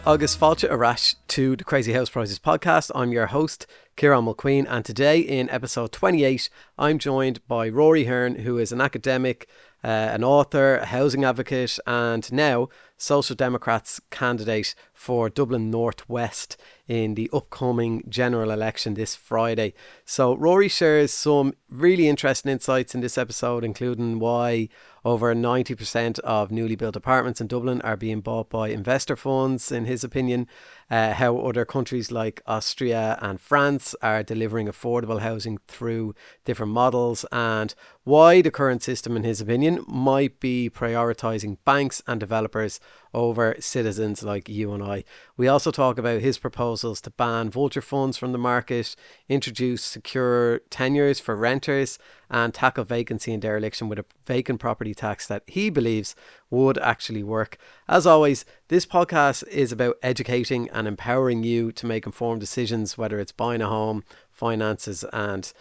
agus fáilte arash to the Crazy House Prices podcast. I'm your host, Ciarán Mulqueen, and today in episode 28, I'm joined by Rory Hearne, who is an academic, an author, a housing advocate, and now Social Democrats candidate for Dublin North West in the upcoming general election this Friday. So Rory shares some really interesting insights in this episode, including why over 90% of newly built apartments in Dublin are being bought by investor funds, in his opinion, how other countries like Austria and France are delivering affordable housing through different models, and why the current system, in his opinion, might be prioritising banks and developers over citizens like you and I. We also talk about his proposals to ban vulture funds from the market, introduce secure tenures for renters, and tackle vacancy and dereliction with a vacant property tax that he believes would actually work. As always, this podcast is about educating and empowering you to make informed decisions, whether it's buying a home, finances, and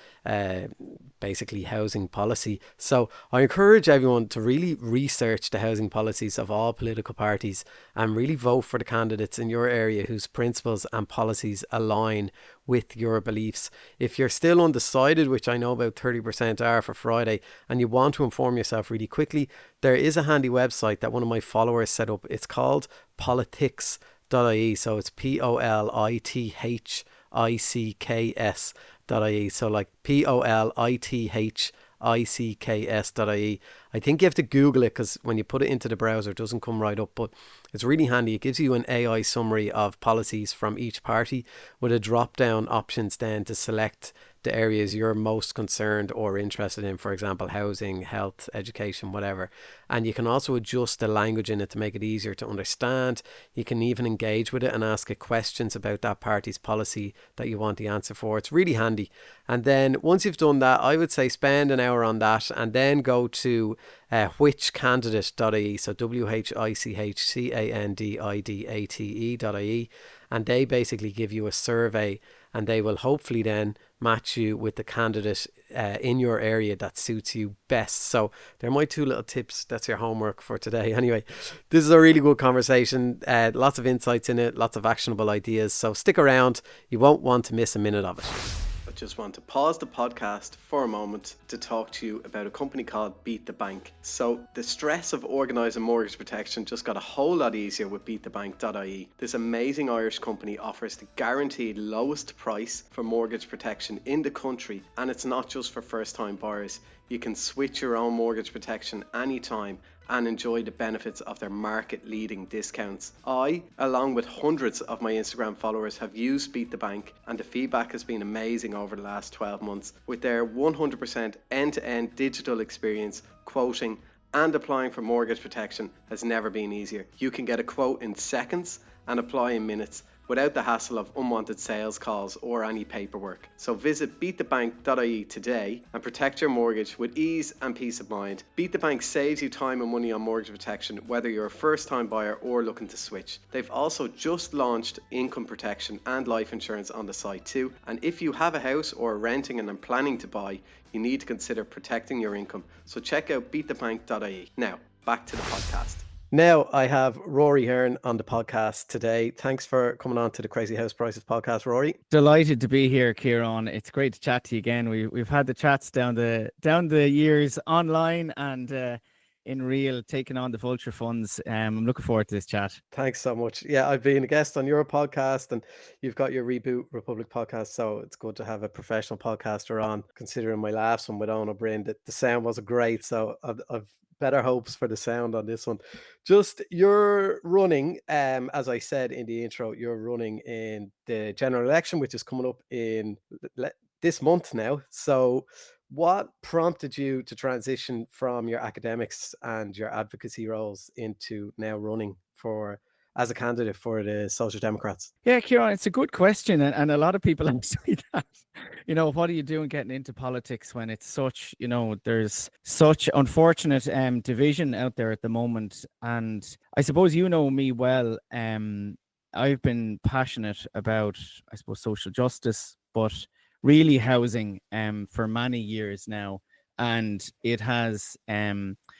basically housing policy. So I encourage everyone to really research the housing policies of all political parties and really vote for the candidates in your area whose principles and policies align with your beliefs. If you're still undecided, which I know about 30% are for Friday, and you want to inform yourself really quickly, there is a handy website that one of my followers set up. It's called politics.ie, so it's politics.ie, so like politics.ie. I think you have to Google it because when you put it into the browser it doesn't come right up, but it's really handy. It gives you an AI summary of policies from each party with a drop down options then to select the areas you're most concerned or interested in, for example housing, health, education, whatever. And you can also adjust the language in it to make it easier to understand. You can even engage with it and ask it questions about that party's policy that you want the answer for. It's really handy. And then once you've done that, I would say spend an hour on that and then go to whichcandidate.ie, so whichcandidate.ie, and they basically give you a survey and they will hopefully then match you with the candidate in your area that suits you best. So they're my two little tips. That's your homework for today. Anyway, this is a really good conversation. Lots of insights in it, lots of actionable ideas. So stick around. You won't want to miss a minute of it. I just want to pause the podcast for a moment to talk to you about a company called Beat the Bank. So the stress of organising mortgage protection just got a whole lot easier with beatthebank.ie. This amazing Irish company offers the guaranteed lowest price for mortgage protection in the country, and it's not just for first time buyers. You can switch your own mortgage protection anytime and enjoy the benefits of their market-leading discounts. I, along with hundreds of my Instagram followers, have used Beat the Bank, and the feedback has been amazing over the last 12 months. With their 100% end-to-end digital experience, quoting and applying for mortgage protection has never been easier. You can get a quote in seconds and apply in minutes, without the hassle of unwanted sales calls or any paperwork. So visit beatthebank.ie today and protect your mortgage with ease and peace of mind. Beat the Bank saves you time and money on mortgage protection, whether you're a first-time buyer or looking to switch. They've also just launched income protection and life insurance on the site too. And if you have a house or are renting and are planning to buy, you need to consider protecting your income. So check out beatthebank.ie. Now, back to the podcast. Now I have Rory Hearne on the podcast today. Thanks for coming on to the Crazy House Prices podcast, Rory. Delighted to be here, Ciarán. It's great to chat to you again. We've had the chats down the years online and in real, taking on the vulture funds. I'm looking forward to this chat. Thanks so much. Yeah, I've been a guest on your podcast and you've got your Reboot Republic podcast, so it's good to have a professional podcaster on. Considering my last one with Owen O'Brien, that the sound wasn't great, so I've better hopes for the sound on this one. Just you're running, as I said in the intro, you're running in the general election, which is coming up in this month now. So what prompted you to transition from your academics and your advocacy roles into now running for as a candidate for the Social Democrats? Yeah, Ciarán, it's a good question. And a lot of people ask me that. What are you doing getting into politics when it's such, there's such unfortunate division out there at the moment. And I suppose you know me well. I've been passionate about, I suppose, social justice, but really housing for many years now. And it has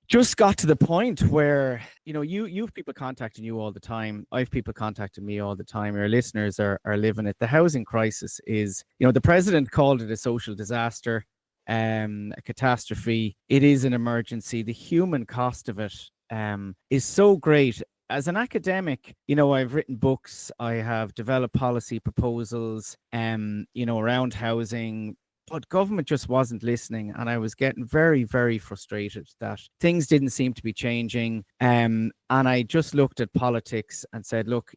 just got to the point where, you've people contacting you all the time. I've people contacting me all the time. Your listeners are living it. The housing crisis is, the president called it a social disaster, a catastrophe. It is an emergency. The human cost of it is so great. As an academic, I've written books, I have developed policy proposals, around housing, but government just wasn't listening, and I was getting very, very frustrated that things didn't seem to be changing. And I just looked at politics and said, look,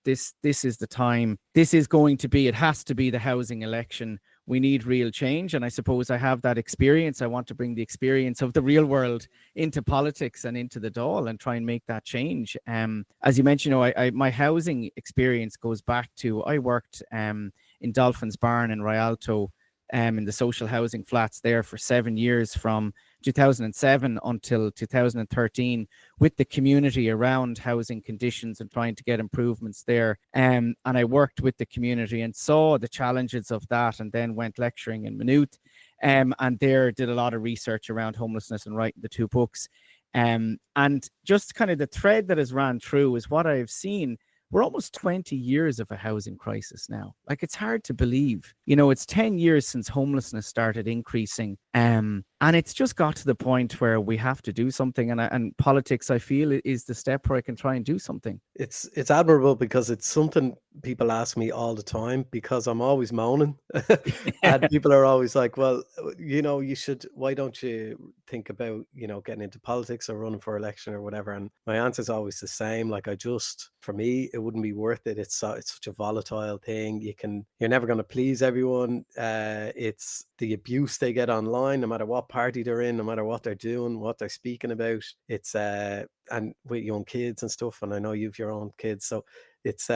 this is the time. This is going to be. It has to be the housing election. We need real change, and I suppose I have that experience. I want to bring the experience of the real world into politics and into the Dáil and try and make that change. As you mentioned, my housing experience goes back to, I worked in Dolphin's Barn in Rialto, in the social housing flats there for 7 years, from 2007 until 2013, with the community around housing conditions and trying to get improvements there. And I worked with the community and saw the challenges of that, and then went lecturing in Maynooth, and there did a lot of research around homelessness and writing the 2 books. And just kind of the thread that has ran through is what I've seen. We're almost 20 years of a housing crisis now. Like, it's hard to believe. It's 10 years since homelessness started increasing. And it's just got to the point where we have to do something. And politics, I feel, is the step where I can try and do something. It's admirable, because it's something people ask me all the time, because I'm always moaning. And people are always like, well, you should, why don't you think about, getting into politics or running for election or whatever? And my answer is always the same. Like, for me, it wouldn't be worth it. It's such a volatile thing. You're never going to please everyone. It's the abuse they get online, no matter what party they're in, no matter what they're doing, what they're speaking about. It's and with young kids and stuff, and I know you've your own kids, so it's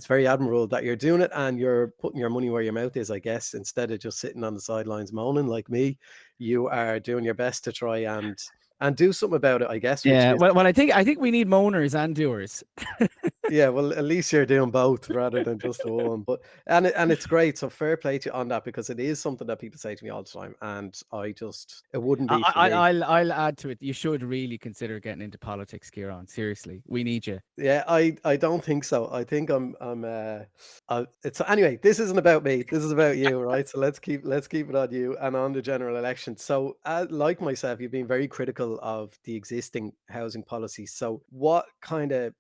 very admirable that you're doing it, and you're putting your money where your mouth is, I guess. Instead of just sitting on the sidelines moaning like me, you are doing your best to try and do something about it, I guess. Which Yeah, is, well, I think we need moaners and doers. yeah, well, at least you're doing both rather than just the one. But and it's great. So fair play to you on that, because it is something that people say to me all the time, and it wouldn't be for me. I'll add to it. You should really consider getting into politics, Kieran. Seriously, we need you. Yeah, I don't think so. I think it's anyway. This isn't about me. This is about you, right? So let's keep it on you and on the general election. So, like myself, you've been very critical of the existing housing policy. So, what kind of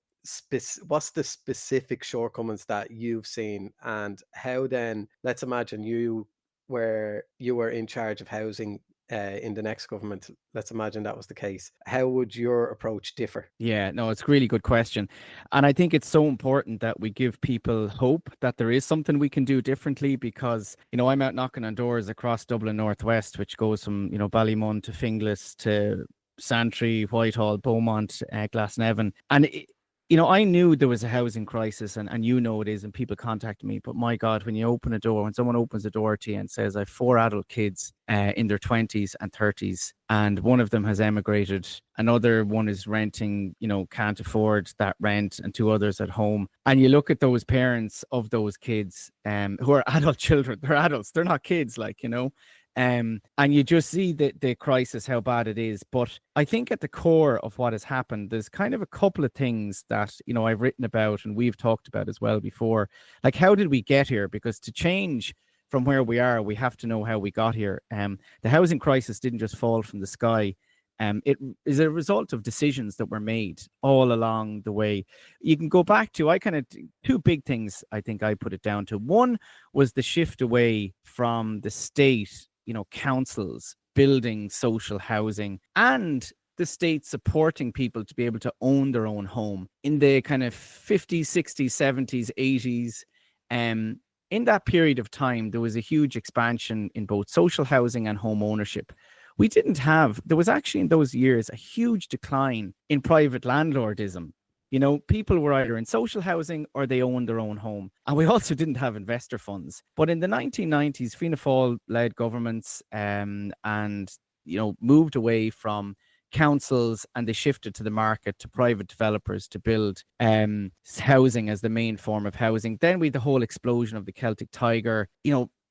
what's the specific shortcomings that you've seen, and how then? Let's imagine you were in charge of housing in the next government. Let's imagine that was the case. How would your approach differ? Yeah, no, it's a really good question. And I think it's so important that we give people hope that there is something we can do differently, because, I'm out knocking on doors across Dublin Northwest, which goes from, Ballymun to Finglas to Santry, Whitehall, Beaumont, Glasnevin. And I knew there was a housing crisis, and it is, and people contact me. But my God, when someone opens a door to you and says, I have 4 adult kids in their 20s and 30s, and one of them has emigrated, another one is renting, can't afford that rent, and 2 others at home. And you look at those parents of those kids who are adult children, they're adults, they're not kids, and you just see the crisis, how bad it is. But I think at the core of what has happened, there's kind of a couple of things that, I've written about and we've talked about as well before. Like, how did we get here? Because to change from where we are, we have to know how we got here. The housing crisis didn't just fall from the sky. It is a result of decisions that were made all along the way. You can go back to, 2 big things I think I put it down to. One was the shift away from the state, councils building social housing, and the state supporting people to be able to own their own home in the kind of 50s, 60s, 70s, 80s. In that period of time, there was a huge expansion in both social housing and home ownership. There was actually in those years a huge decline in private landlordism. People were either in social housing or they owned their own home. And we also didn't have investor funds. But in the 1990s, Fianna Fáil-led governments and moved away from councils, and they shifted to the market, to private developers to build housing as the main form of housing. Then we had the whole explosion of the Celtic Tiger.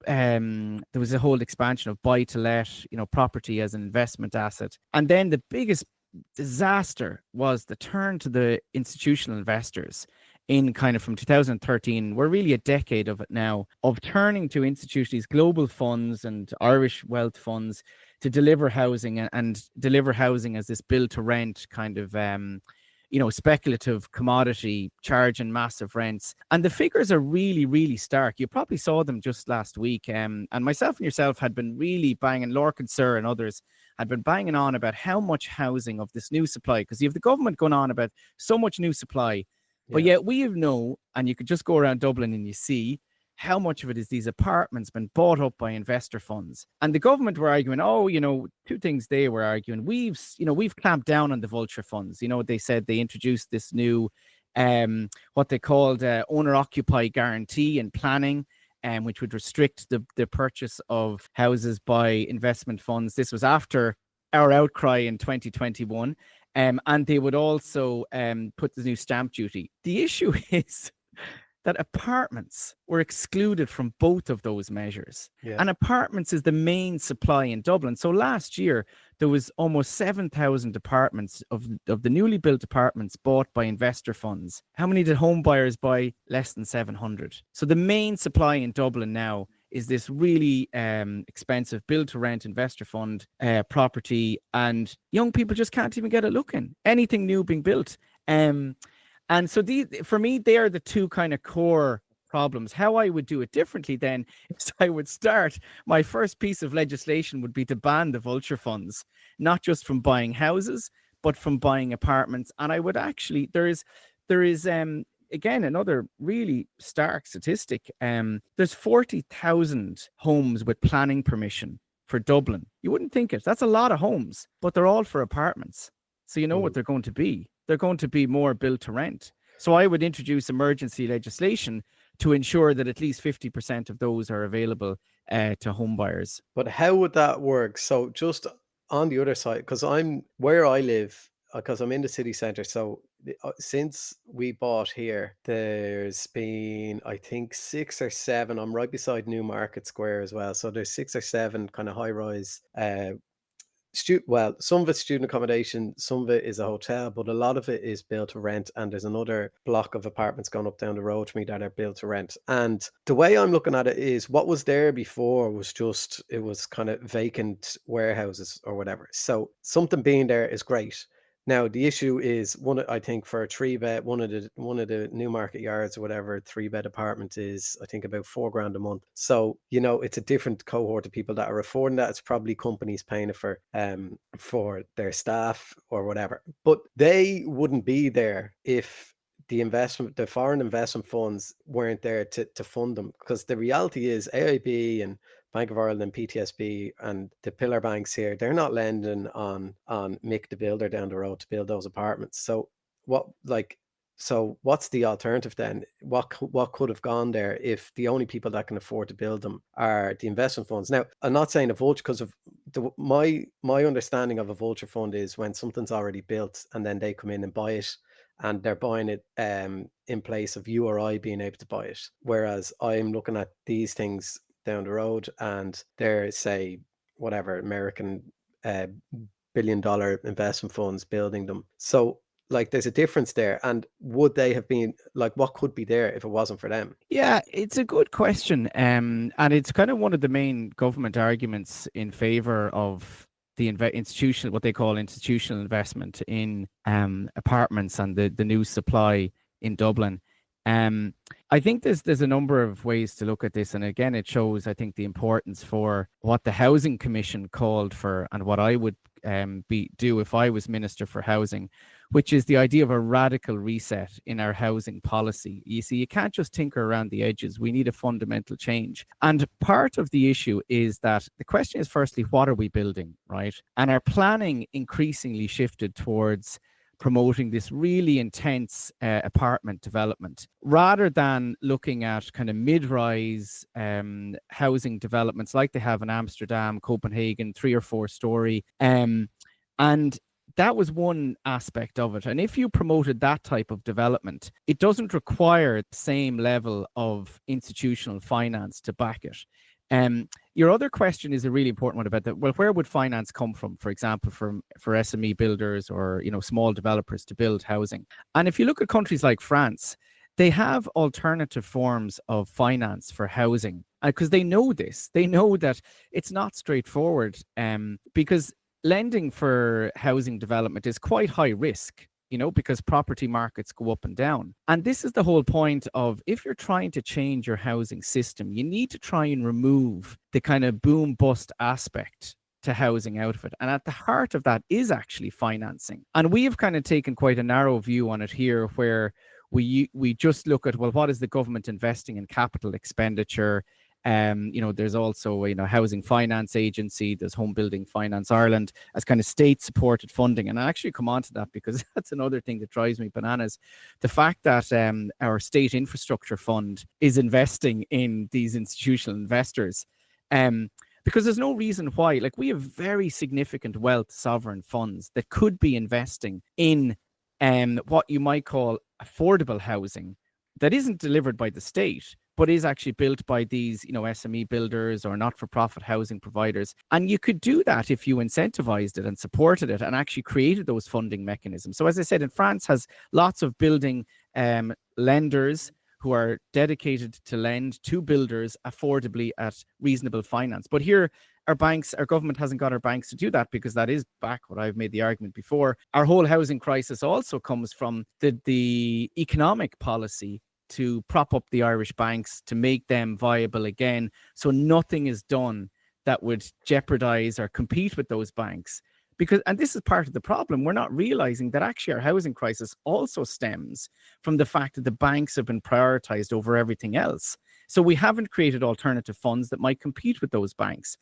there was a whole expansion of buy to let, property as an investment asset. And then the biggest disaster was the turn to the institutional investors in kind of from 2013. We're really a decade of it now, of turning to institutions, global funds and Irish wealth funds to deliver housing, and deliver housing as this build to rent kind of speculative commodity, charging massive rents. And the figures are really, really stark. You probably saw them just last week. And myself and yourself had been really banging, Lorcan and Sir and others had been banging on about how much housing of this new supply, because you have the government going on about so much new supply, but yet we know, and you could just go around Dublin and you see how much of it is these apartments been bought up by investor funds. And the government were arguing, two things they were arguing. We've clamped down on the vulture funds. They said they introduced this new, what they called owner-occupied guarantee and planning, which would restrict the purchase of houses by investment funds. This was after our outcry in 2021. And they would also put the new stamp duty. The issue is that apartments were excluded from both of those measures. Yeah. And apartments is the main supply in Dublin. So last year, there was almost 7,000 apartments of the newly built apartments bought by investor funds. How many did home buyers buy? Less than 700. So the main supply in Dublin now is this really expensive build-to-rent investor fund property, and young people just can't even get a look in. Anything new being built. And so for me, they are the two kind of core problems. How I would do it differently then is I would start, my first piece of legislation would be to ban the vulture funds, not just from buying houses, but from buying apartments. And I would actually, there is again, another really stark statistic. There's 40,000 homes with planning permission for Dublin. You wouldn't think it. That's a lot of homes, but they're all for apartments. So you know what they're going to be. They're going to be more built to rent. So I would introduce emergency legislation to ensure that at least 50% of those are available to home buyers. But how would that work? So just on the other side, because where I live, because I'm in the city centre. So since we bought here, there's been, I think, 6 or 7. I'm right beside Newmarket Square as well. So there's 6 or 7 kind of high rise some of it's student accommodation, some of it is a hotel, but a lot of it is built to rent. And there's another block of apartments going up down the road to me that are built to rent. And the way I'm looking at it is, what was there before was just, it was kind of vacant warehouses or whatever. So something being there is great. Now the issue is, I think for a 3-bed, one of the Newmarket Yards or whatever 3-bed apartment is, I think, about £4,000 a month. So it's a different cohort of people that are affording that. It's probably companies paying it for their staff or whatever, but they wouldn't be there if the foreign investment funds weren't there to fund them. Because the reality is AIB and Bank of Ireland and PTSB and the pillar banks here, they're not lending on Mick the Builder down the road to build those apartments. So what's the alternative then? What could have gone there if the only people that can afford to build them are the investment funds? Now, I'm not saying a vulture, because of my understanding of a vulture fund is when something's already built and then they come in and buy it, and they're buying it in place of you or I being able to buy it. Whereas I'm looking at these things down the road and they're, say, whatever, American $1 billion investment funds building them. So there's a difference there. And would they have been, what could be there if it wasn't for them? Yeah, it's a good question. And it's kind of one of the main government arguments in favor of the institutional, what they call institutional investment in apartments and the new supply in Dublin. I think there's a number of ways to look at this. And again, it shows, I think, the importance for what the Housing Commission called for and what I would do if I was Minister for Housing, which is the idea of a radical reset in our housing policy. You see, you can't just tinker around the edges. We need a fundamental change. And part of the issue is that the question is, firstly, what are we building, right? And our planning increasingly shifted towards promoting this really intense apartment development, rather than looking at kind of mid-rise housing developments like they have in Amsterdam, Copenhagen, 3 or 4 story. And that was one aspect of it. And if you promoted that type of development, it doesn't require the same level of institutional finance to back it. Your other question is a really important one about that. Well, where would finance come from? For example, for SME builders or small developers to build housing. And if you look at countries like France, they have alternative forms of finance for housing because they know this. They know that it's not straightforward because lending for housing development is quite high risk, because property markets go up and down. And this is the whole point of, if you're trying to change your housing system, you need to try and remove the kind of boom bust aspect to housing out of it. And at the heart of that is actually financing. And we have kind of taken quite a narrow view on it here, where we just look at, well, what is the government investing in capital expenditure? There's also Housing Finance Agency, there's Home Building Finance Ireland as kind of state supported funding. And I actually come on to that because that's another thing that drives me bananas. The fact that our state infrastructure fund is investing in these institutional investors. Because there's no reason why. Like, we have very significant wealth sovereign funds that could be investing in what you might call affordable housing that isn't delivered by the state, but is actually built by these, SME builders or not-for-profit housing providers. And you could do that if you incentivized it and supported it and actually created those funding mechanisms. So as I said, in France has lots of building lenders who are dedicated to lend to builders affordably at reasonable finance. But here, our government hasn't got our banks to do that, because that is back what I've made the argument before. Our whole housing crisis also comes from the economic policy to prop up the Irish banks, to make them viable again. So nothing is done that would jeopardize or compete with those banks. And this is part of the problem. We're not realizing that actually our housing crisis also stems from the fact that the banks have been prioritized over everything else. So we haven't created alternative funds that might compete with those banks.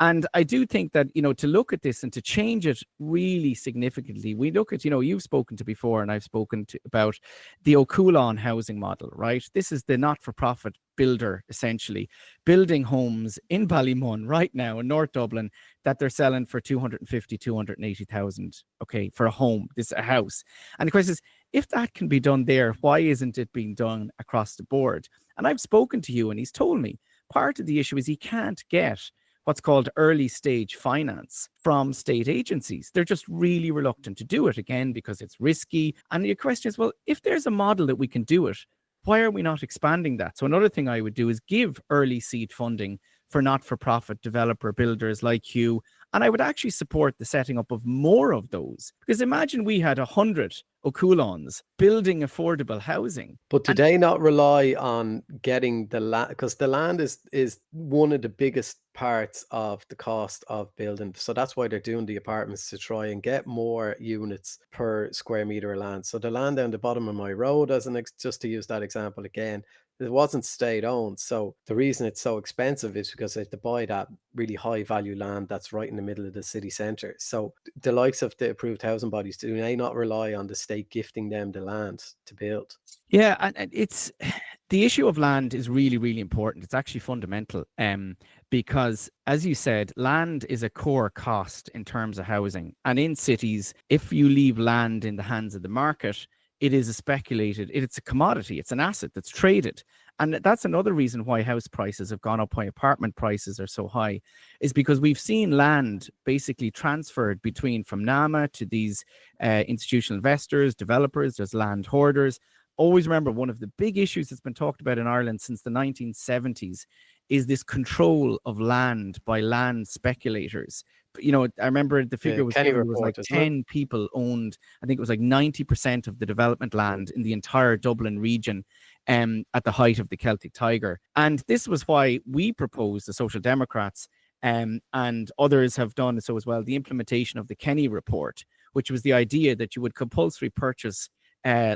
And I do think that, to look at this and to change it really significantly, we look at, you've spoken to before, and I've spoken to about the O'Coulon housing model, right? This is the not-for-profit builder, essentially, building homes in Ballymun right now in North Dublin that they're selling for 250, 280,000, okay, for a home, a house. And the question is, if that can be done there, why isn't it being done across the board? And I've spoken to you, and he's told me part of the issue is he can't get what's called early stage finance from state agencies. They're just really reluctant to do it, again, because it's risky. And your question is, well, if there's a model that we can do it, why are we not expanding that? So another thing I would do is give early seed funding for not-for-profit developer builders like you. And I would actually support the setting up of more of those. Because imagine we had 100 O'Coulons building affordable housing. But do they not rely on getting the land? Because the land is one of the biggest parts of the cost of building. So that's why they're doing the apartments, to try and get more units per square meter of land. So the land down the bottom of my road, just to use that example again, it wasn't state owned. So the reason it's so expensive is because they have to buy that really high value land that's right in the middle of the city centre. So the likes of the approved housing bodies, do they not rely on the state gifting them the land to build? Yeah, and it's the issue of land is really, really important. It's actually fundamental, because, as you said, land is a core cost in terms of housing. And in cities, if you leave land in the hands of the market, it is it's a commodity, it's an asset that's traded. And that's another reason why house prices have gone up, why apartment prices are so high, is because we've seen land basically transferred from NAMA to these institutional investors, developers. There's land hoarders. Always remember, one of the big issues that's been talked about in Ireland since the 1970s is this control of land by land speculators. I remember the figure was like 10 people owned, I think it was like 90% of the development land in the entire Dublin region at the height of the Celtic Tiger. And this was why we proposed, the Social Democrats, and others have done so as well, the implementation of the Kenny report, which was the idea that you would compulsory purchase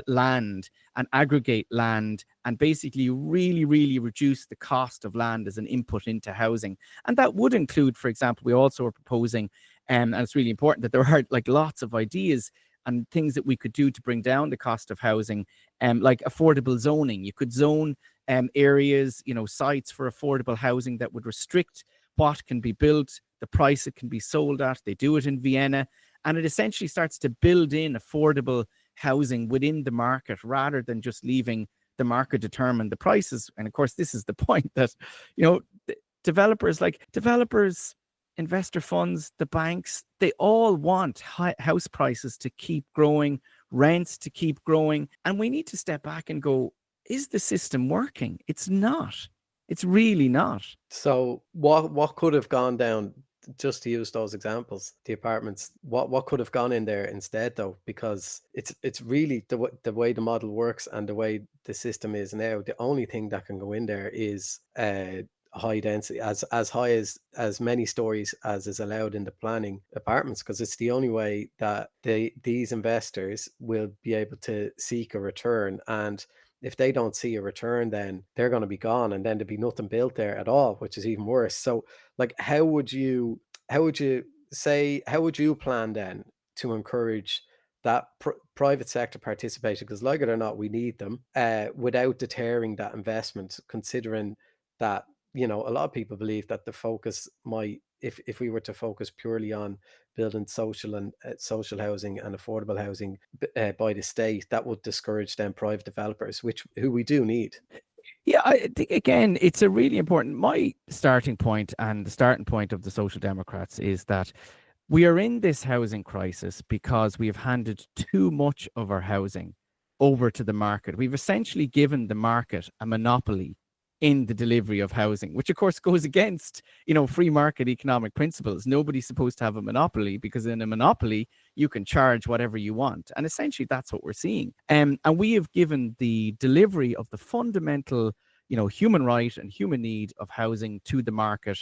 land and aggregate land and basically really, really reduce the cost of land as an input into housing. And that would include, for example, we also are proposing, and it's really important that there are like lots of ideas and things that we could do to bring down the cost of housing, like affordable zoning. You could zone areas, sites for affordable housing that would restrict what can be built, the price it can be sold at. They do it in Vienna, and it essentially starts to build in affordable housing within the market rather than just leaving the market determine the prices. And of course, this is the point that, developers, investor funds, the banks, they all want house prices to keep growing, rents to keep growing. And we need to step back and go, is the system working? It's not. It's really not. So what could have gone down, just to use those examples, the apartments, what could have gone in there instead though? Because it's really the way the model works and the way the system is now, the only thing that can go in there is high density, as high as many stories as is allowed in the planning apartments, because it's the only way that these investors will be able to seek a return. And if they don't see a return, then they're going to be gone, and then there'd be nothing built there at all, which is even worse. So, like, how would you plan then to encourage that private sector participation? Because, like it or not, we need them, without deterring that investment. Considering that, a lot of people believe that the focus might, if we were to focus purely on building social housing and affordable housing by the state, that would discourage them private developers, who we do need. Yeah, I think again, it's a really important. My starting point and the starting point of the Social Democrats is that we are in this housing crisis because we have handed too much of our housing over to the market. We've essentially given the market a monopoly in the delivery of housing, which of course goes against, free market economic principles. Nobody's supposed to have a monopoly, because in a monopoly, you can charge whatever you want. And essentially that's what we're seeing. And we have given the delivery of the fundamental, human right and human need of housing to the market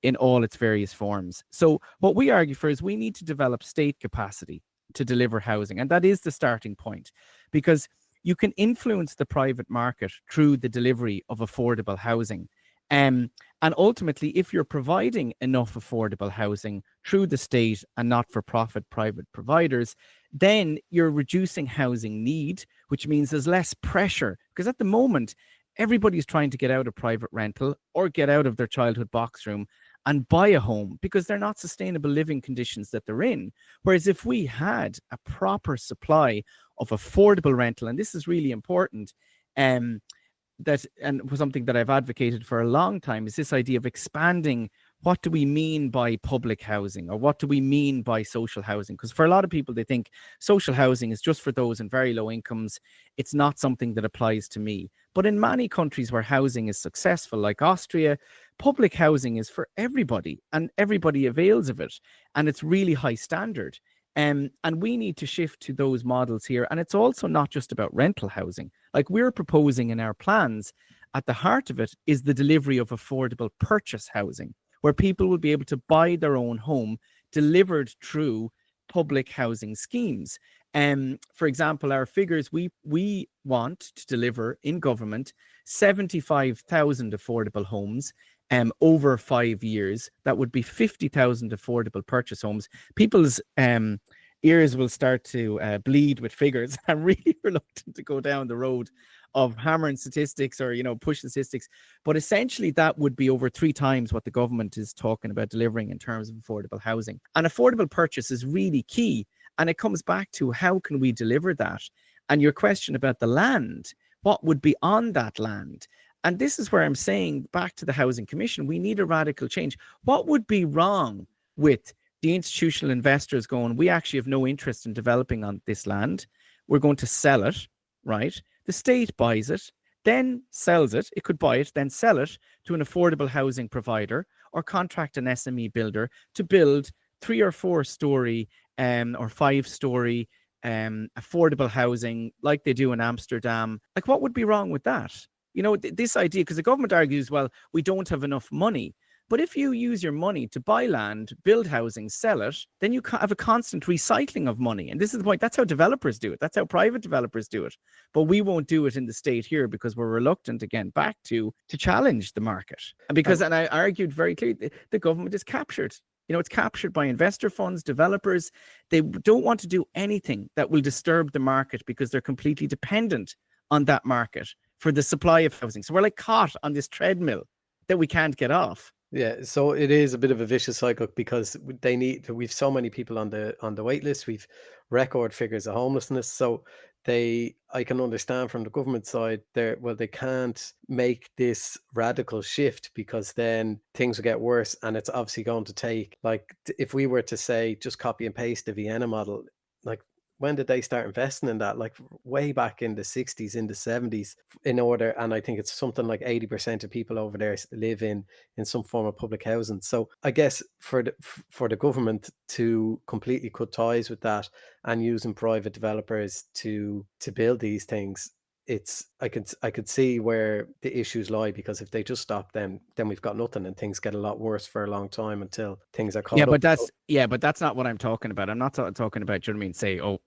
in all its various forms. So what we argue for is we need to develop state capacity to deliver housing. And that is the starting point, because you can influence the private market through the delivery of affordable housing. And ultimately, if you're providing enough affordable housing through the state and not-for-profit private providers, then you're reducing housing need, which means there's less pressure. Because at the moment, everybody's trying to get out of private rental or get out of their childhood box room and buy a home because they're not sustainable living conditions that they're in. Whereas if we had a proper supply of affordable rental, and this is really important, that, and was something that I've advocated for a long time, is this idea of expanding what do we mean by public housing, or what do we mean by social housing? Because for a lot of people, they think social housing is just for those in very low incomes. It's not something that applies to me. But in many countries where housing is successful, like Austria, public housing is for everybody and everybody avails of it. And it's really high standard. And we need to shift to those models here. And it's also not just about rental housing. Like we're proposing in our plans, at the heart of it is the delivery of affordable purchase housing, where people will be able to buy their own home delivered through public housing schemes. For example, our figures, we want to deliver in government 75,000 affordable homes over 5 years. That would be 50,000 affordable purchase homes. People's ears will start to bleed with figures. I'm really reluctant to go down the road of hammering statistics or, pushing statistics. But essentially, that would be over 3 times what the government is talking about delivering in terms of affordable housing. And affordable purchase is really key. And it comes back to how can we deliver that? And your question about the land, what would be on that land? And this is where I'm saying, back to the Housing Commission, we need a radical change. What would be wrong with the institutional investors going, we actually have no interest in developing on this land. We're going to sell it, right? The state buys it, then sells it. It could buy it, then sell it to an affordable housing provider, or contract an SME builder to build 3 or 4 story or 5-story affordable housing like they do in Amsterdam. Like, what would be wrong with that? This idea, because the government argues, well, we don't have enough money. But if you use your money to buy land, build housing, sell it, then you have a constant recycling of money. And this is the point. That's how developers do it. That's how private developers do it. But we won't do it in the state here because we're reluctant, again, back to challenge the market. And I argued very clearly, the government is captured. It's captured by investor funds, developers. They don't want to do anything that will disturb the market because they're completely dependent on that market for the supply of housing. So we're like caught on this treadmill that we can't get off. Yeah, so it is a bit of a vicious cycle, because we've so many people on the wait list. We've record figures of homelessness. So I can understand from the government side they can't make this radical shift because then things will get worse, and it's obviously going to take, like, if we were to say just copy and paste the Vienna model, like, when did they start investing in that? Like, way back in the 60s, in the 70s, in order, and I think it's something like 80% of people over there live in some form of public housing. So I guess for the government to completely cut ties with that and using private developers to build these things, it's I could see where the issues lie, because if they just stop, then we've got nothing, and things get a lot worse for a long time until things are Yeah, caught up. but that's not what I'm talking about. I'm not talking about, you know what I mean, say, oh,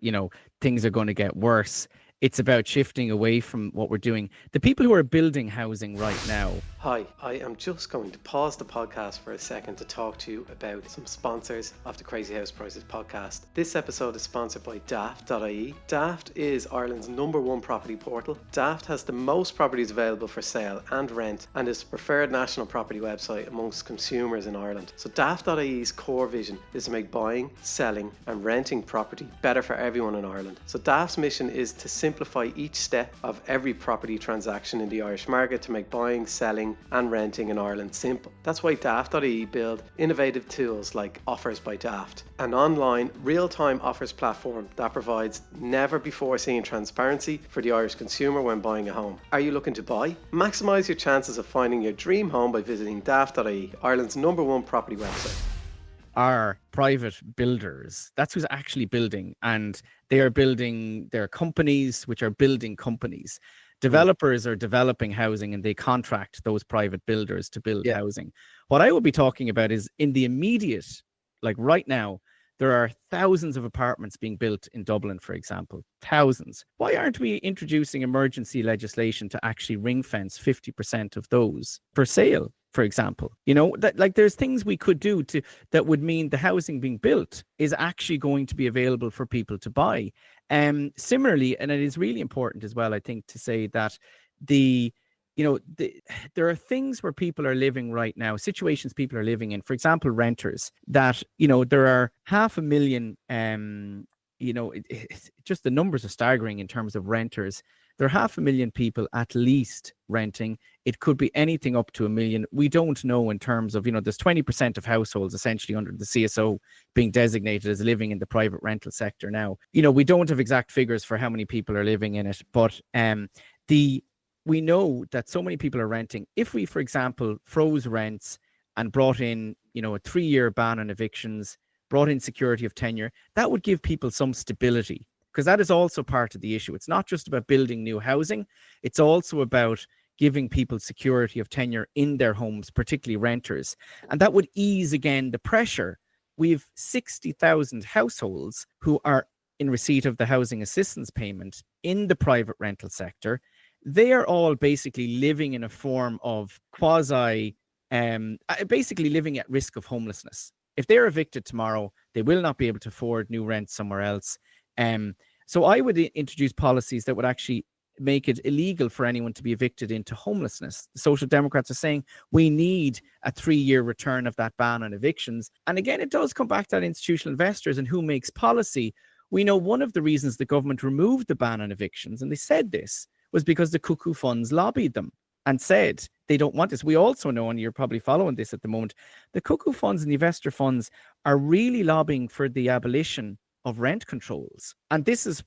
things are going to get worse. It's about shifting away from what we're doing. The people who are building housing right now. Hi, I am just going to pause the podcast for a second to talk to you about some sponsors of the Crazy House Prices podcast. This episode is sponsored by Daft.ie. Daft is Ireland's #1 property portal. Daft has the most properties available for sale and rent, and is the preferred national property website amongst consumers in Ireland. So Daft.ie's core vision is to make buying, selling and renting property better for everyone in Ireland. So Daft's mission is to simplify each step of every property transaction in the Irish market to make buying, selling and renting in Ireland simple. That's why Daft.ie build innovative tools like Offers by Daft, an online real-time offers platform that provides never before seen transparency for the Irish consumer when buying a home. Are you looking to buy? Maximise your chances of finding your dream home by visiting Daft.ie, Ireland's #1 property website. Are private builders. That's who's actually building, and they are building their companies, which are building companies. Developers are developing housing, and they contract those private builders to build housing. What I will be talking about is in the immediate, like right now, there are thousands of apartments being built in Dublin, for example. Thousands. Why aren't we introducing emergency legislation to actually ring fence 50% of those for sale, for example? That, like, there's things we could do that would mean the housing being built is actually going to be available for people to buy. Similarly, and it is really important as well, I think, to say that there are things where people are living right now, situations people are living in, for example, renters, that, there are 500,000, just the numbers are staggering in terms of renters. There are 500,000 people at least renting. It could be anything up to 1 million. We don't know in terms of, there's 20% of households essentially under the CSO being designated as living in the private rental sector now. We don't have exact figures for how many people are living in it, but we know that so many people are renting. If we, for example, froze rents and brought in, a 3-year ban on evictions, brought in security of tenure, that would give people some stability, because that is also part of the issue. It's not just about building new housing. It's also about giving people security of tenure in their homes, particularly renters. And that would ease, again, the pressure. We have 60,000 households who are in receipt of the housing assistance payment in the private rental sector. They are all basically living in a form of basically living at risk of homelessness. If they're evicted tomorrow, they will not be able to afford new rent somewhere else. So I would introduce policies that would actually make it illegal for anyone to be evicted into homelessness. The Social Democrats are saying we need a 3-year return of that ban on evictions. And again, it does come back to that institutional investors and who makes policy. We know one of the reasons the government removed the ban on evictions, and they said this, was because the cuckoo funds lobbied them and said they don't want this. We also know, and you're probably following this at the moment, the cuckoo funds and the investor funds are really lobbying for the abolition of rent controls. And this is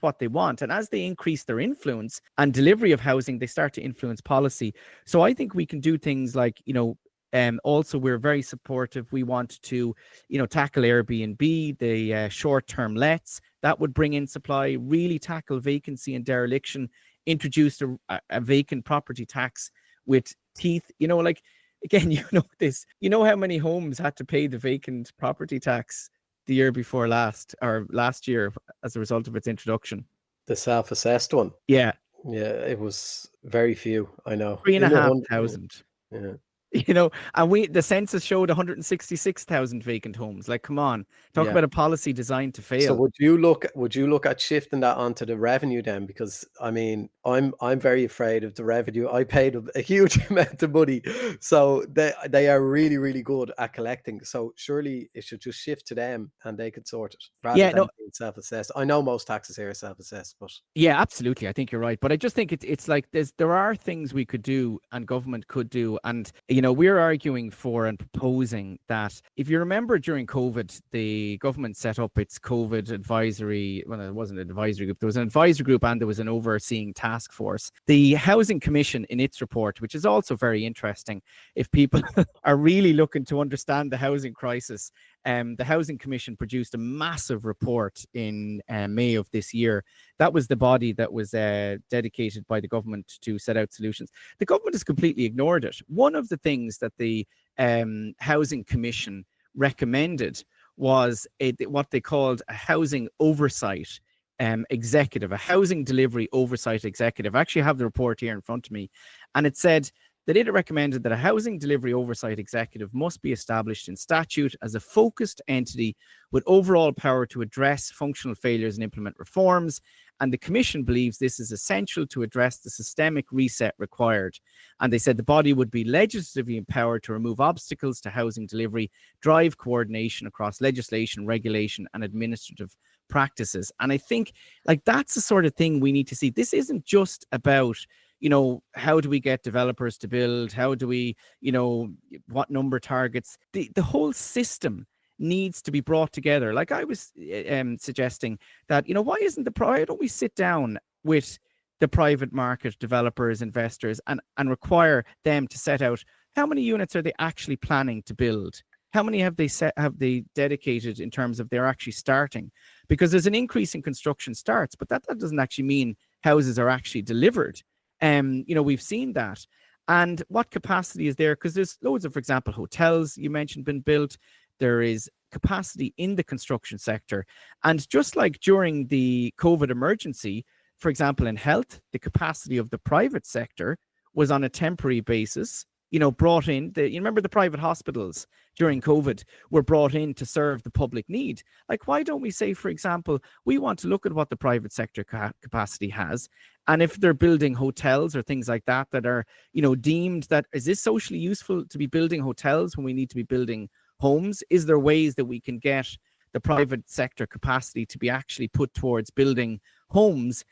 what they want. And as they increase their influence and delivery of housing, they start to influence policy. So I think we can do things like, also, we're very supportive. We want to, tackle Airbnb, the short-term lets. That would bring in supply, really tackle vacancy and dereliction, introduce a vacant property tax with teeth. Again, this. How many homes had to pay the vacant property tax the year before last, or last year, as a result of its introduction? The self-assessed one. Yeah. Yeah, it was very few, I know. 3,500. Yeah. And the census showed 166,000 vacant homes. Like, come on, talk Yeah. about a policy designed to So fail. would you look at shifting that onto the revenue then? Because I mean, I'm very afraid of the revenue. I paid a huge amount of money, so they are really really good at collecting. So surely it should just shift to them and they could sort it rather Yeah, than no, being self-assessed. I know most taxes here are self-assessed, but yeah, absolutely. I think you're right, but I just think it's like there are things we could do and government could do, and we're arguing for and proposing that if you remember during COVID, the government set up its COVID advisory. Well, it wasn't an advisory group. There was an advisory group and there was an overseeing task force. The Housing Commission, in its report, which is also very interesting, if people are really looking to understand the housing crisis, the Housing Commission produced a massive report in May of this year. That was the body that was dedicated by the government to set out solutions. The government has completely ignored it. One of the things that the Housing Commission recommended was what they called a housing oversight executive, a housing delivery oversight executive. I actually have the report here in front of me, and it said that it recommended that a housing delivery oversight executive must be established in statute as a focused entity with overall power to address functional failures and implement reforms. And the Commission believes this is essential to address the systemic reset required. And they said the body would be legislatively empowered to remove obstacles to housing delivery, drive coordination across legislation, regulation, and administrative practices. And I think like that's the sort of thing we need to see. This isn't just about how do we get developers to build? How do we, what number targets? The whole system needs to be brought together. Like I was suggesting that, why don't we sit down with the private market developers, investors, and require them to set out how many units are they actually planning to build? How many have they dedicated in terms of they're actually starting? Because there's an increase in construction starts, but that doesn't actually mean houses are actually delivered. We've seen that. And what capacity is there? Because there's loads of, for example, hotels you mentioned been built. There is capacity in the construction sector. And just like during the COVID emergency, for example, in health, the capacity of the private sector was on a temporary basis, brought in. You remember the private hospitals during COVID were brought in to serve the public need. Like, why don't we say, for example, we want to look at what the private sector capacity has, and if they're building hotels or things like that that are, deemed that is this socially useful to be building hotels when we need to be building homes? Is there ways that we can get the private sector capacity to be actually put towards building homes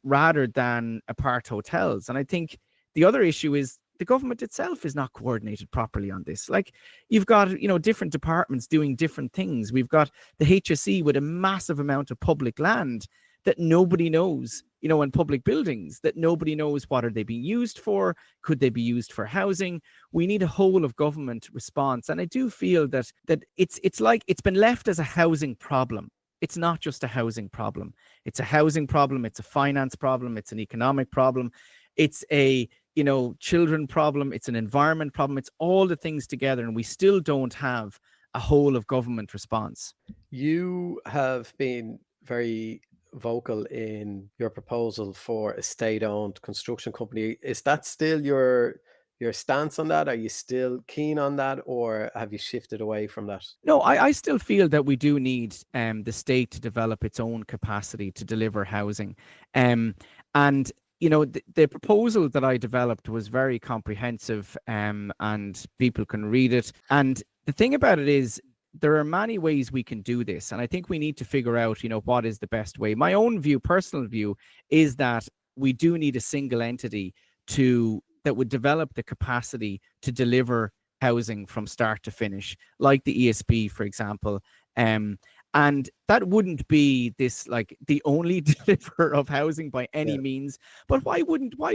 rather than apart hotels? And I think the other issue is the government itself is not coordinated properly on this. Like you've got, different departments doing different things. We've got the HSE with a massive amount of public land that nobody knows, and public buildings that nobody knows what are they being used for. Could they be used for housing? We need a whole of government response. And I do feel that it's like it's been left as a housing problem. It's not just a housing problem. It's a housing problem. It's a finance problem. It's an economic problem. It's a children problem. It's an environment problem. It's all the things together, and we still don't have a whole of government response. You have been very vocal in your proposal for a state-owned construction company. Is that still your stance on that? Are you still keen on that, or have you shifted away from that? No, I still feel that we do need the state to develop its own capacity to deliver housing. And the proposal that I developed was very comprehensive, and people can read it. And the thing about it is, there are many ways we can do this, and I think we need to figure out, what is the best way. My own view, personal view, is that we do need a single entity that would develop the capacity to deliver housing from start to finish, like the ESB, for example. And that wouldn't be this like the only deliverer of housing by any means. But why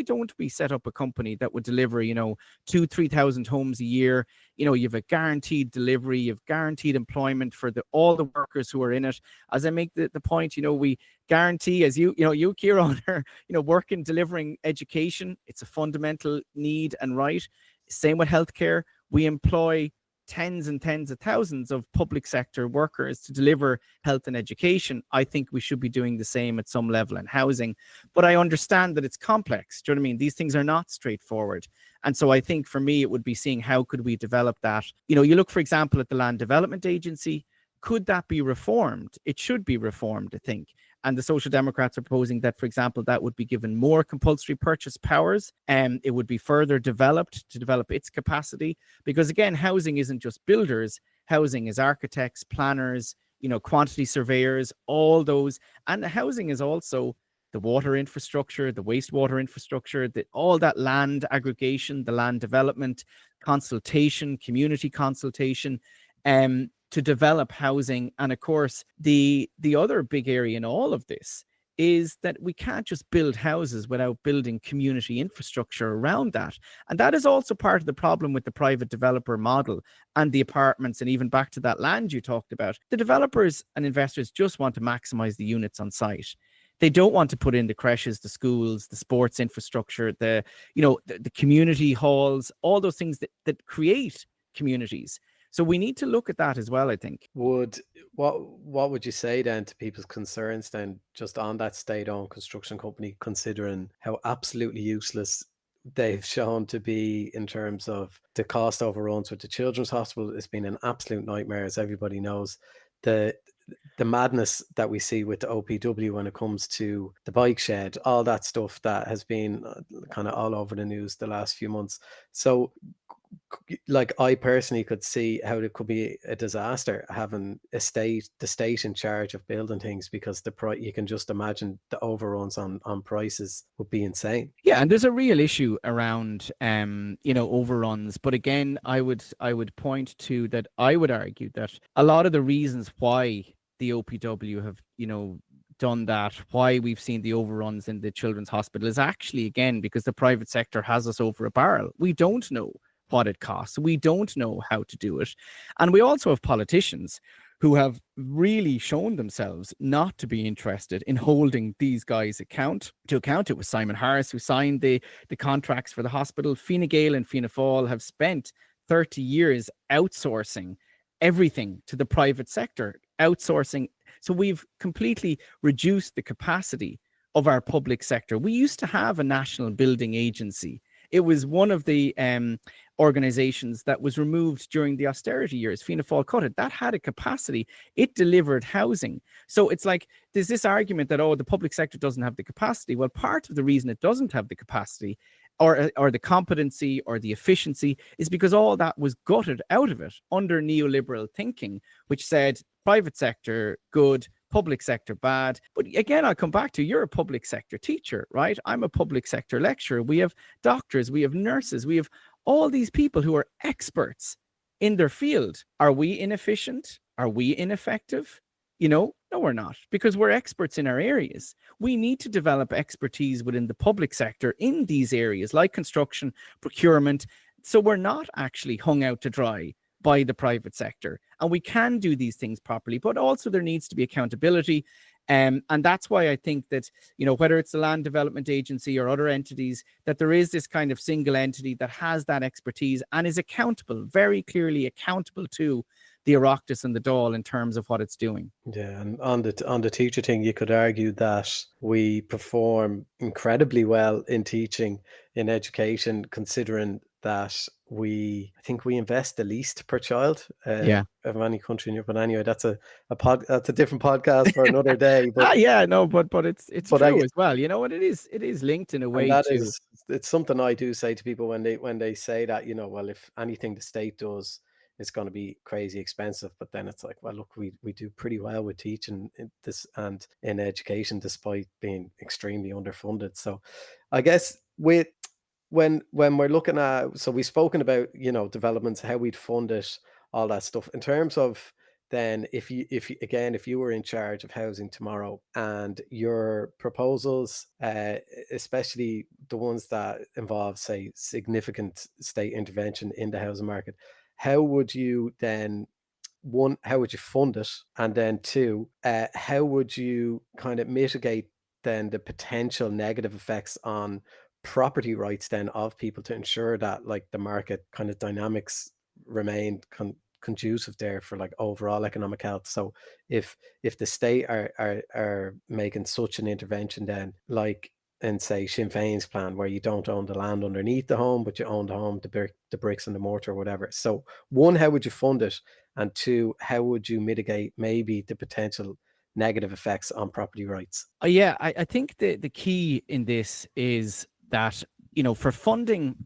don't we set up a company that would deliver, 2,000-3,000 homes a year? You have a guaranteed delivery, you have guaranteed employment for all the workers who are in it. As I make the point, we guarantee, as you Kieran, are, work in delivering education. It's a fundamental need and right. Same with healthcare. We employ tens and tens of thousands of public sector workers to deliver health and education. I think we should be doing the same at some level in housing. But I understand that it's complex. Do you know what I mean? These things are not straightforward. And so I think for me, it would be seeing how could we develop that. You know, you look, for example, at the Land Development Agency. Could that be reformed? It should be reformed, I think. And the Social Democrats are proposing that, for example, that would be given more compulsory purchase powers, and it would be further developed to develop its capacity. Because again, housing isn't just builders. Housing is architects, planners, you know, quantity surveyors, all those. And housing is also the water infrastructure, the wastewater infrastructure, all that land aggregation, the land development, consultation, community consultation. To develop housing. And of course, the other big area in all of this is that we can't just build houses without building community infrastructure around that. And that is also part of the problem with the private developer model and the apartments, and even back to that land you talked about. The developers and investors just want to maximize the units on site. They don't want to put in the creches, the schools, the sports infrastructure, the community halls, all those things that create communities. So we need to look at that as well, I think. What would you say then to people's concerns then just on that state-owned construction company, considering how absolutely useless they've shown to be in terms of the cost overruns with the Children's Hospital? It's been an absolute nightmare, as everybody knows. The madness that we see with the OPW when it comes to the bike shed, all that stuff that has been kind of all over the news the last few months. So like I personally could see how it could be a disaster having the state in charge of building things, because the price, you can just imagine the overruns on prices would be insane. Yeah, and there's a real issue around overruns. But again, I would point to that. I would argue that a lot of the reasons why the OPW have, done that, why we've seen the overruns in the Children's Hospital, is actually, again, because the private sector has us over a barrel. We don't know what it costs. We don't know how to do it. And we also have politicians who have really shown themselves not to be interested in holding these guys to account. It was Simon Harris who signed the contracts for the hospital. Fine Gael and Fianna Fáil have spent 30 years outsourcing everything to the private sector, outsourcing. So we've completely reduced the capacity of our public sector. We used to have a national building agency. It was one of the organizations that was removed during the austerity years. Fianna Fáil cut it. That had a capacity. It delivered housing. So it's like there's this argument that, the public sector doesn't have the capacity. Well, part of the reason it doesn't have the capacity or the competency or the efficiency is because all that was gutted out of it under neoliberal thinking, which said private sector good, public sector bad. But again, I'll come back to, you're a public sector teacher, right? I'm a public sector lecturer. We have doctors, we have nurses, we have all these people who are experts in their field. Are we inefficient? Are we ineffective? No, we're not, because we're experts in our areas. We need to develop expertise within the public sector in these areas like construction, procurement, so we're not actually hung out to dry by the private sector. And we can do these things properly, but also there needs to be accountability. And that's why I think that, whether it's the Land Development Agency or other entities, that there is this kind of single entity that has that expertise and is accountable, very clearly accountable to the Oireachtas and the Dáil in terms of what it's doing. Yeah, and on the teacher thing, you could argue that we perform incredibly well in teaching, in education, considering that I think we invest the least per child of any country in Europe. But anyway, that's a different podcast for another day. But but it's true as well. You know what, it is linked in a way to. It's something I do say to people when they say that, well, if anything the state does, it's going to be crazy expensive. But then it's like, well, look, we do pretty well with teaching this and in education, despite being extremely underfunded. So I guess when we're looking at, so we've spoken about, developments, how we'd fund it, all that stuff. In terms of then, if you were in charge of housing tomorrow, and your proposals, especially the ones that involve, say, significant state intervention in the housing market, how would you then, one, how would you fund it? And then two, how would you kind of mitigate then the potential negative effects on property rights then of people, to ensure that, like, the market kind of dynamics remain conducive there for like overall economic health. So if the state are making such an intervention, then like in say Sinn Féin's plan, where you don't own the land underneath the home, but you own the home, the bricks and the mortar, or whatever. So one, how would you fund it? And two, how would you mitigate maybe the potential negative effects on property rights? Yeah, I think the key in this is that, for funding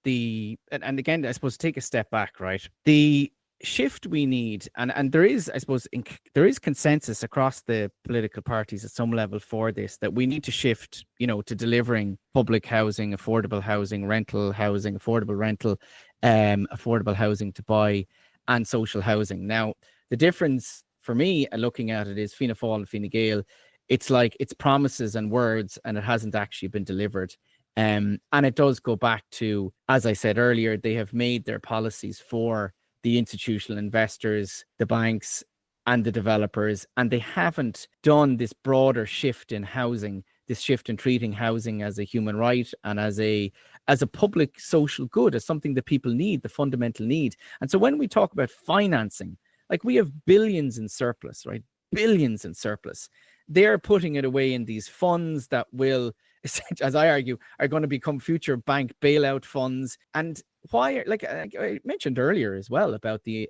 and again, I suppose take a step back, right? The shift we need, and there is, I suppose, there is consensus across the political parties at some level for this, that we need to shift, to delivering public housing, affordable housing, rental housing, affordable rental, affordable housing to buy, and social housing. Now, the difference for me, looking at it, is Fianna Fáil and Fine Gael. It's like it's promises and words, and it hasn't actually been delivered. And it does go back to, as I said earlier, they have made their policies for the institutional investors, the banks, and the developers, and they haven't done this broader shift in housing, this shift in treating housing as a human right and as a public social good, as something that people need, the fundamental need. And so when we talk about financing, like, we have billions in surplus, right? Billions in surplus. They're putting it away in these funds that will, as I argue, are going to become future bank bailout funds. And why, like I mentioned earlier as well, about the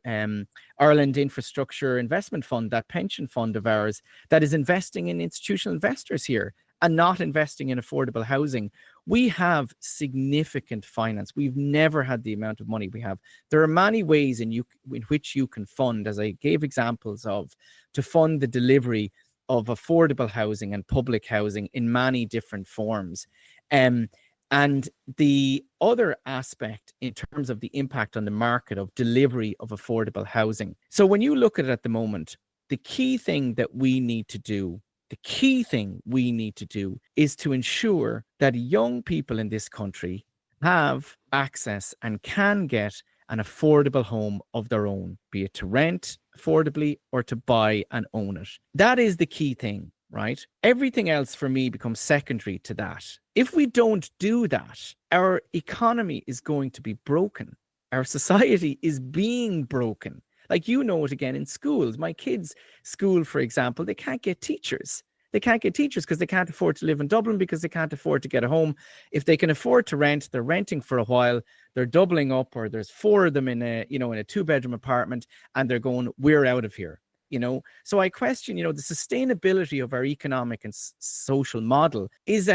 Ireland Infrastructure Investment Fund, that pension fund of ours that is investing in institutional investors here and not investing in affordable housing. We have significant finance. We've never had the amount of money we have. There are many ways in which you can fund, as I gave examples of, to fund the delivery of affordable housing and public housing in many different forms. And the other aspect in terms of the impact on the market of delivery of affordable housing. So when you look at it at the moment, the key thing we need to do is to ensure that young people in this country have access and can get an affordable home of their own, be it to rent affordably or to buy and own it. That is the key thing, right? Everything else for me becomes secondary to that. If we don't do that, our economy is going to be broken. Our society is being broken. Like, it again in schools. My kids' school, for example, they can't get teachers. They can't get teachers because they can't afford to live in Dublin, because they can't afford to get a home. If they can afford to rent, they're renting for a while, they're doubling up, or there's 4 of them in a 2-bedroom apartment, and they're going, we're out of here. So I question, the sustainability of our economic and social model is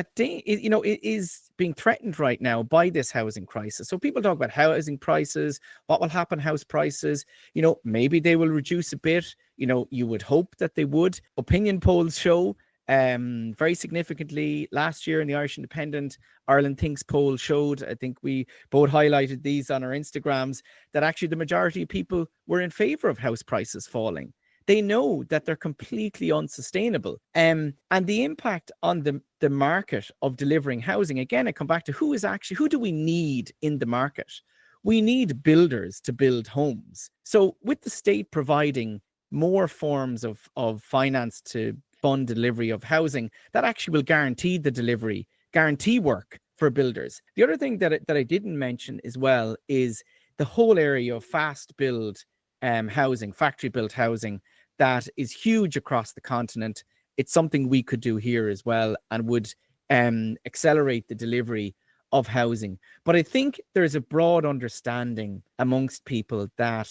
being threatened right now by this housing crisis. So people talk about housing prices, what will happen, house prices, maybe they will reduce a bit. You would hope that they would. Opinion polls show very significantly last year in the Irish Independent, Ireland Thinks poll showed, I think we both highlighted these on our Instagrams, that actually the majority of people were in favor of house prices falling. They know that they're completely unsustainable. And the impact on the market of delivering housing, again, I come back to who do we need in the market? We need builders to build homes. So with the state providing more forms of finance to fund delivery of housing, that actually will guarantee the delivery, guarantee work for builders. The other thing that I didn't mention as well is the whole area of fast build housing, factory built housing, that is huge across the continent. It's something we could do here as well, and would accelerate the delivery of housing. But I think there's a broad understanding amongst people that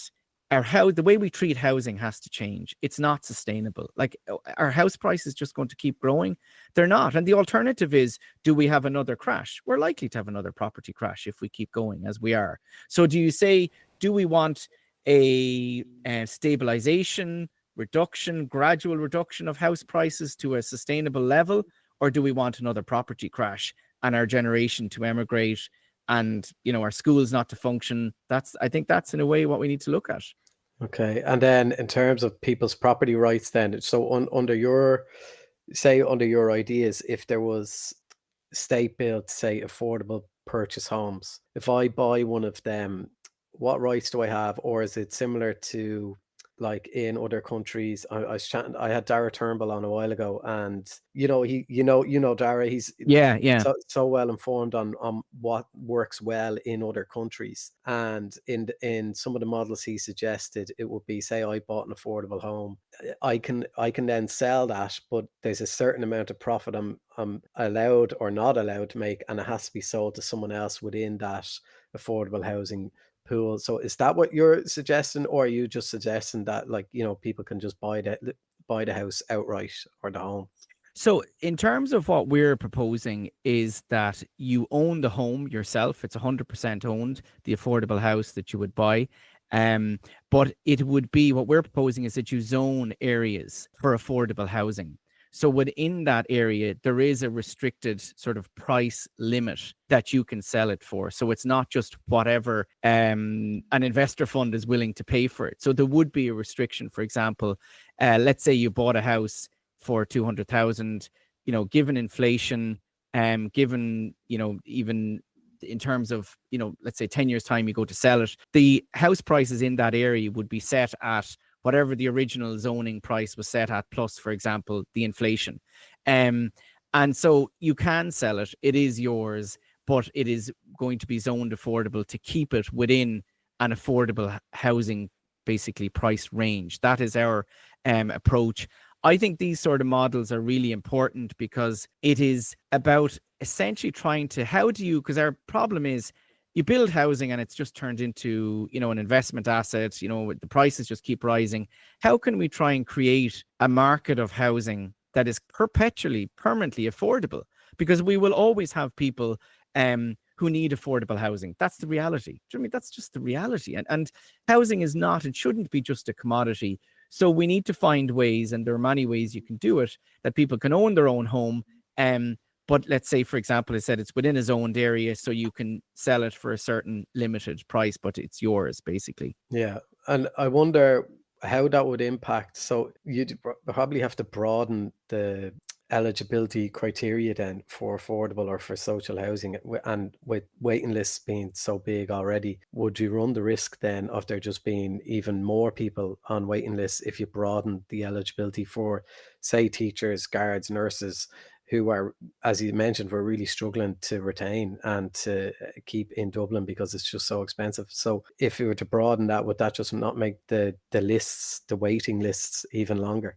the way we treat housing has to change. It's not sustainable. Like, our house price is just going to keep growing. They're not. And the alternative is, do we have another crash? We're likely to have another property crash if we keep going as we are. So do you say, do we want a stabilization, gradual reduction of house prices to a sustainable level, or do we want another property crash and our generation to emigrate and our schools not to function? I think that's in a way what we need to look at. Okay, and then in terms of people's property rights, then, so under your ideas, if there was state built, say, affordable purchase homes, if I buy one of them, what rights do I have? Or is it similar to like in other countries. I was chatting, I had Dara Turnbull on a while ago, and you know Dara, he's Yeah, yeah. so well informed on what works well in other countries. And in some of the models he suggested, it would be, say I bought an affordable home, I can then sell that, but there's a certain amount of profit I'm allowed or not allowed to make, and it has to be sold to someone else within that affordable housing pool. So is that what you're suggesting, or are you just suggesting that, like, people can just buy the house outright, or the home? So, in terms of what we're proposing, is that you own the home yourself. It's 100% owned, the affordable house that you would buy. Um, but it would be, what we're proposing is that you zone areas for affordable housing. So within that area, there is a restricted sort of price limit that you can sell it for. So it's not just whatever an investor fund is willing to pay for it. So there would be a restriction. For example, let's say you bought a house for 200,000, given inflation, given, even in terms of, let's say 10 years time, you go to sell it, the house prices in that area would be set at whatever the original zoning price was set at, plus, for example, the inflation. And so you can sell it. It is yours, but it is going to be zoned affordable to keep it within an affordable housing, basically, price range. That is our approach. I think these sort of models are really important because it is about essentially trying to, because our problem is you build housing and it's just turned into, an investment asset, the prices just keep rising. How can we try and create a market of housing that is permanently affordable? Because we will always have people who need affordable housing. That's the reality. Do you know what I mean? That's just the reality. And housing is not, it shouldn't be just a commodity. So we need to find ways, and there are many ways you can do it, that people can own their own home. But let's say, for example, I said it's within a zoned area, so you can sell it for a certain limited price, but it's yours, basically. Yeah, and I wonder how that would impact. So you'd probably have to broaden the eligibility criteria then for affordable or for social housing, and with waiting lists being so big already, would you run the risk then of there just being even more people on waiting lists if you broaden the eligibility for, say, teachers, guards, nurses, who are, as you mentioned, we're really struggling to retain and to keep in Dublin because it's just so expensive. So if you were to broaden that, would that just not make the lists, the waiting lists, even longer?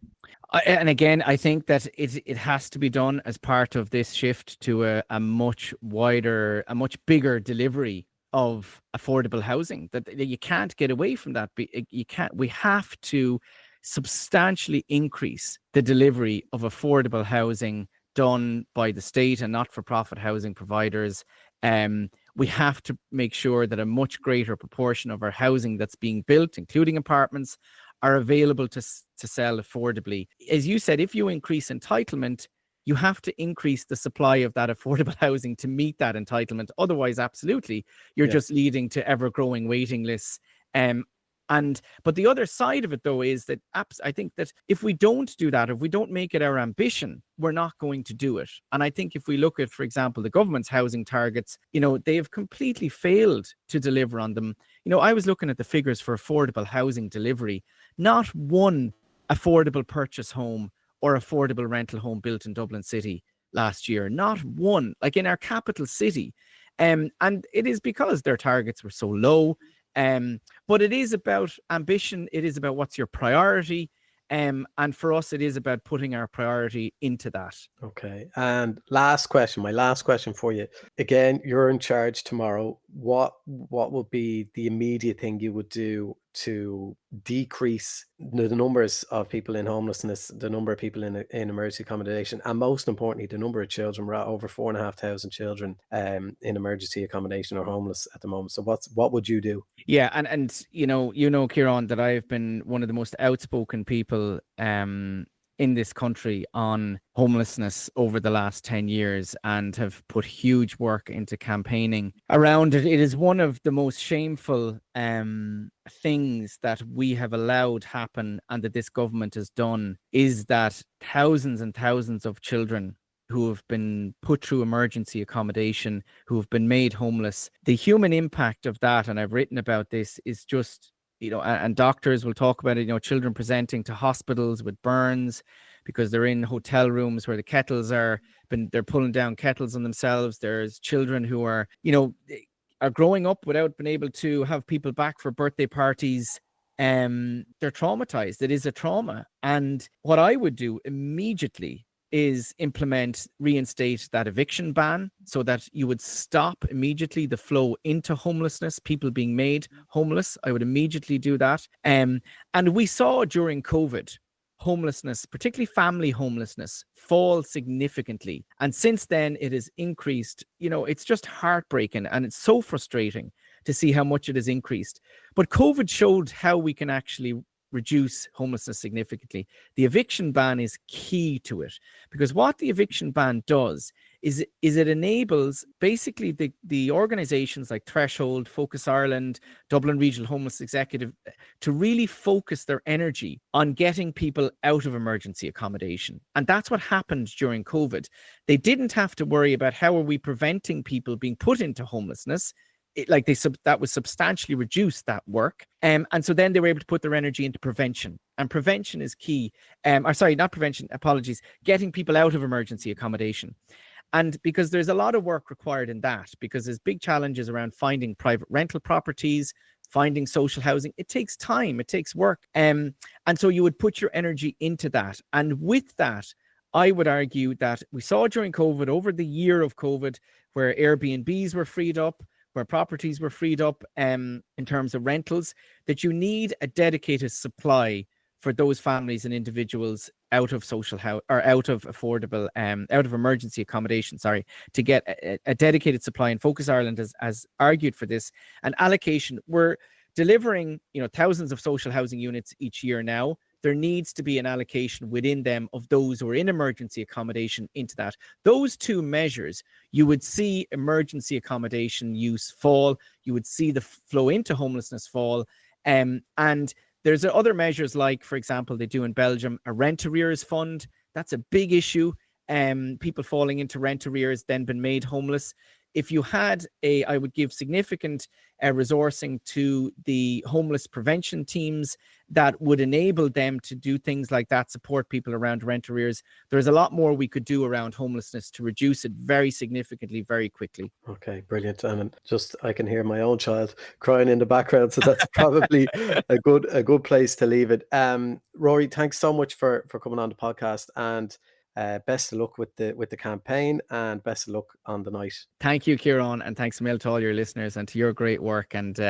And again, I think that it has to be done as part of this shift to a much wider, a much bigger delivery of affordable housing. That you can't get away from that. You can't. We have to substantially increase the delivery of affordable housing done by the state and not-for-profit housing providers. We have to make sure that a much greater proportion of our housing that's being built, including apartments, are available to sell affordably. As you said, if you increase entitlement, you have to increase the supply of that affordable housing to meet that entitlement. Otherwise, absolutely, you're Yeah. just leading to ever-growing waiting lists. But the other side of it, though, is that I think that if we don't do that, if we don't make it our ambition, we're not going to do it. And I think if we look at, for example, the government's housing targets, they have completely failed to deliver on them. I was looking at the figures for affordable housing delivery. Not one affordable purchase home or affordable rental home built in Dublin City last year. Not one, like in our capital city. And it is because their targets were so low. But it is about ambition. It is about what's your priority. And for us, it is about putting our priority into that. Okay. And my last question for you. Again, you're in charge tomorrow. What would be the immediate thing you would do to decrease the numbers of people in homelessness, the number of people in emergency accommodation, and most importantly, the number of children? We're at over 4,500 children in emergency accommodation or homeless at the moment. So what would you do? Yeah, and Kieran, that I've been one of the most outspoken people in this country on homelessness over the last 10 years, and have put huge work into campaigning around it. It is one of the most shameful things that we have allowed happen, and that this government has done, is that thousands and thousands of children who have been put through emergency accommodation, who have been made homeless. The human impact of that, and I've written about this, is just and doctors will talk about it, children presenting to hospitals with burns because they're in hotel rooms where the kettles they're pulling down kettles on themselves. There's children who are growing up without being able to have people back for birthday parties. They're traumatized. It is a trauma. And what I would do immediately is reinstate that eviction ban so that you would stop immediately the flow into homelessness, people being made homeless. I would immediately do that. And we saw during COVID, homelessness, particularly family homelessness, fall significantly. And since then, it has increased. It's just heartbreaking and it's so frustrating to see how much it has increased. But COVID showed how we can actually reduce homelessness significantly. The eviction ban is key to it, because what the eviction ban does is it enables basically the organizations like Threshold, Focus Ireland, Dublin Regional Homeless Executive to really focus their energy on getting people out of emergency accommodation. And that's what happened during COVID. They didn't have to worry about how are we preventing people being put into homelessness. That was substantially reduced, that work. And so then they were able to put their energy into prevention. And prevention is key. Getting people out of emergency accommodation. And because there's a lot of work required in that, because there's big challenges around finding private rental properties, finding social housing. It takes time, it takes work. And so you would put your energy into that. And with that, I would argue that we saw during COVID, over the year of COVID, where Airbnbs were freed up, where properties were freed up in terms of rentals, that you need a dedicated supply for those families and individuals out of social house or out of affordable, out of emergency accommodation, to get a dedicated supply. And Focus Ireland has argued for this. And allocation, we're delivering, thousands of social housing units each year now. There needs to be an allocation within them of those who are in emergency accommodation into that. Those two measures, you would see emergency accommodation use fall. You would see the flow into homelessness fall. And there's other measures like, for example, they do in Belgium, a rent arrears fund. That's a big issue. People falling into rent arrears, then been made homeless. If you had I would give significant resourcing to the homeless prevention teams that would enable them to do things like that, support people around rent arrears. There's a lot more we could do around homelessness to reduce it very significantly, very quickly. Okay, brilliant. And I can hear my own child crying in the background, so that's probably a good place to leave it. Rory, thanks so much for coming on the podcast, and best of luck with the campaign, and best of luck on the night. Thank you, Kieran, and thanks a million to all your listeners and to your great work. And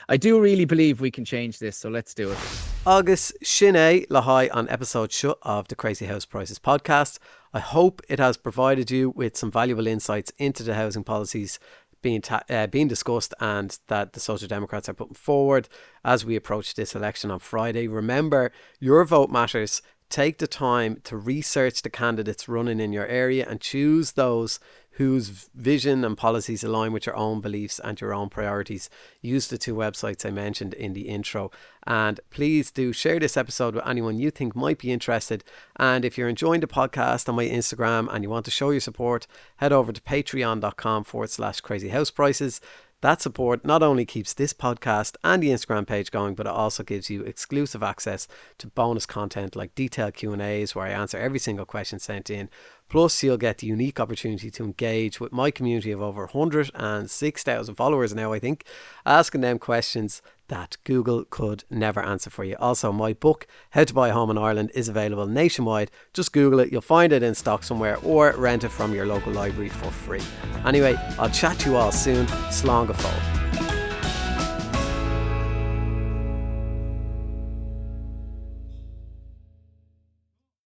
I do really believe we can change this, so let's do it. Agus Sinné Lahai on episode 2 of the Crazy House Prices podcast. I hope it has provided you with some valuable insights into the housing policies being discussed and that the Social Democrats are putting forward as we approach this election on Friday. Remember, your vote matters. Take the time to research the candidates running in your area and choose those whose vision and policies align with your own beliefs and your own priorities. Use the 2 websites I mentioned in the intro. And please do share this episode with anyone you think might be interested. And if you're enjoying the podcast on my Instagram and you want to show your support, head over to patreon.com/crazyhouseprices. That support not only keeps this podcast and the Instagram page going, but it also gives you exclusive access to bonus content like detailed Q&As where I answer every single question sent in. Plus, you'll get the unique opportunity to engage with my community of over 106,000 followers now, I think, asking them questions that Google could never answer for you. Also, my book, How to Buy a Home in Ireland, is available nationwide. Just Google it, you'll find it in stock somewhere, or rent it from your local library for free. Anyway, I'll chat to you all soon. Slán go fóill.